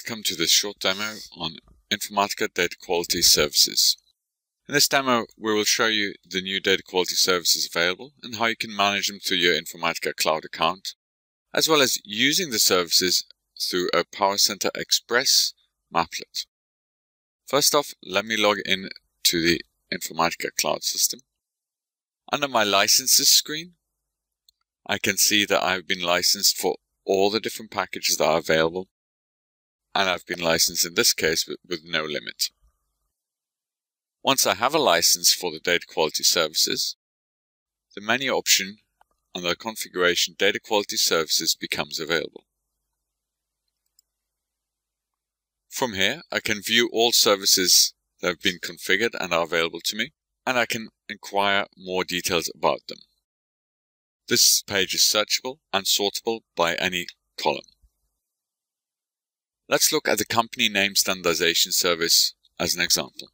welcome to this short demo on Informatica Data Quality Services. In this demo, we will show you the new data quality services available and how you can manage them through your Informatica Cloud account, as well as using the services through a PowerCenter Express maplet. First off, let me log in to the Informatica Cloud system. Under my licenses screen, I can see that I've been licensed for all the different packages that are available, and I've been licensed in this case with no limit. Once I have a license for the data quality services, the menu option under Configuration Data Quality Services becomes available. From here, I can view all services that have been configured and are available to me, and I can inquire more details about them. This page is searchable and sortable by any column. Let's look at the company name standardization service as an example.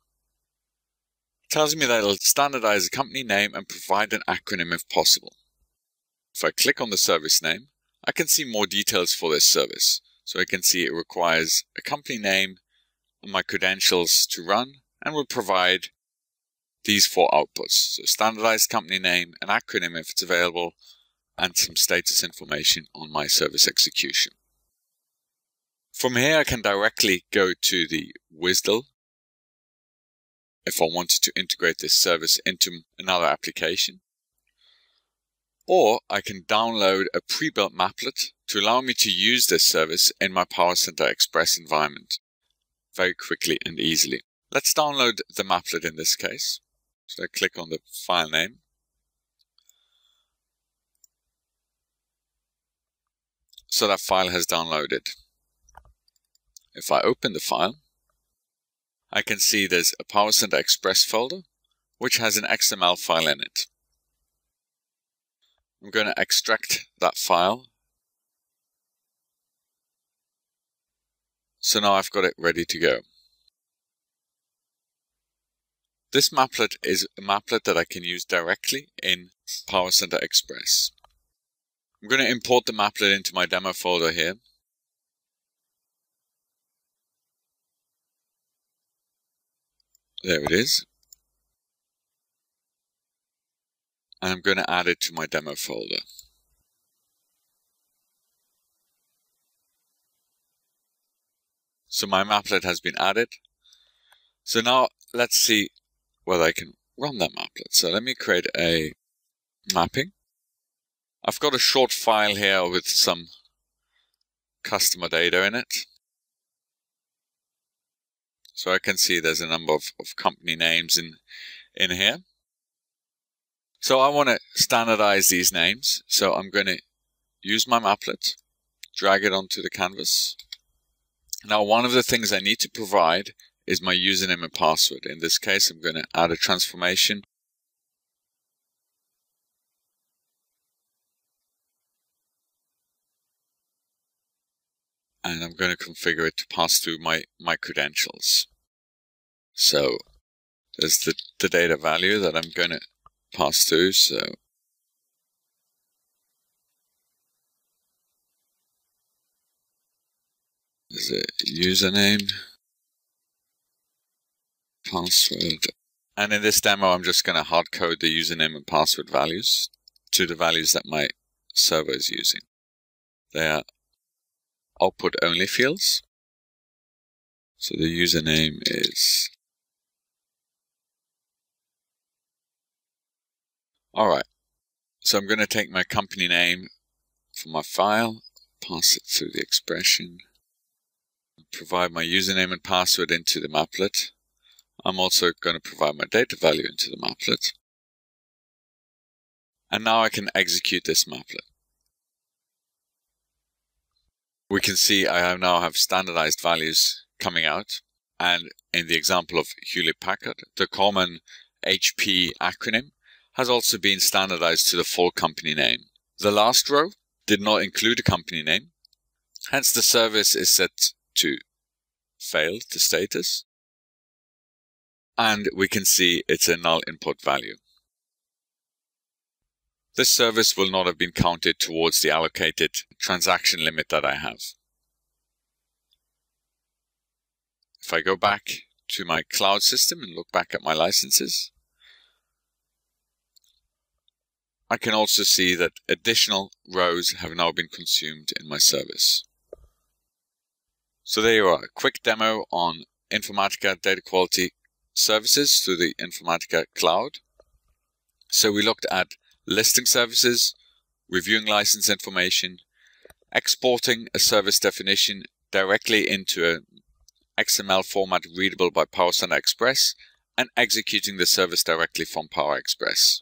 It tells me that it'll standardize the company name and provide an acronym if possible. If I click on the service name, I can see more details for this service. So I can see it requires a company name and my credentials to run, and will provide these four outputs. So standardized company name, an acronym if it's available, and some status information on my service execution. From here, I can directly go to the WSDL if I wanted to integrate this service into another application. Or I can download a pre-built maplet to allow me to use this service in my PowerCenter Express environment very quickly and easily. Let's download the maplet in this case. So I click on the file name. So that file has downloaded. If I open the file, I can see there's a PowerCenter Express folder which has an XML file in it. I'm going to extract that file. So now I've got it ready to go. This maplet is a maplet that I can use directly in PowerCenter Express. I'm going to import the maplet into my demo folder here. There it is. And I'm going to add it to my demo folder. So my maplet has been added. So now let's see whether I can run that maplet. So let me create a mapping. I've got a short file here with some customer data in it. So I can see there's a number of company names in here. So I want to standardize these names. So I'm going to use my maplet, drag it onto the canvas. Now, one of the things I need to provide is my username and password. In this case, I'm going to add a transformation. And I'm going to configure it to pass through my credentials. So there's the data value that I'm going to pass through. So there's a username, password. And in this demo, I'm just going to hard code the username and password values to the values that my server is using. They are output only fields. So the username is. Alright, so I'm going to take my company name from my file, pass it through the expression, provide my username and password into the maplet. I'm also going to provide my data value into the maplet. And now I can execute this maplet. We can see I now have standardized values coming out. And in the example of Hewlett-Packard, the common HP acronym has also been standardized to the full company name. The last row did not include a company name. Hence the service is set to failed, the status. And we can see it's a null input value. This service will not have been counted towards the allocated transaction limit that I have. If I go back to my cloud system and look back at my licenses, I can also see that additional rows have now been consumed in my service. So there you are, a quick demo on Informatica data quality services through the Informatica cloud. So we looked at listing services, reviewing license information, exporting a service definition directly into an XML format readable by PowerCenter Express, and executing the service directly from Power Express.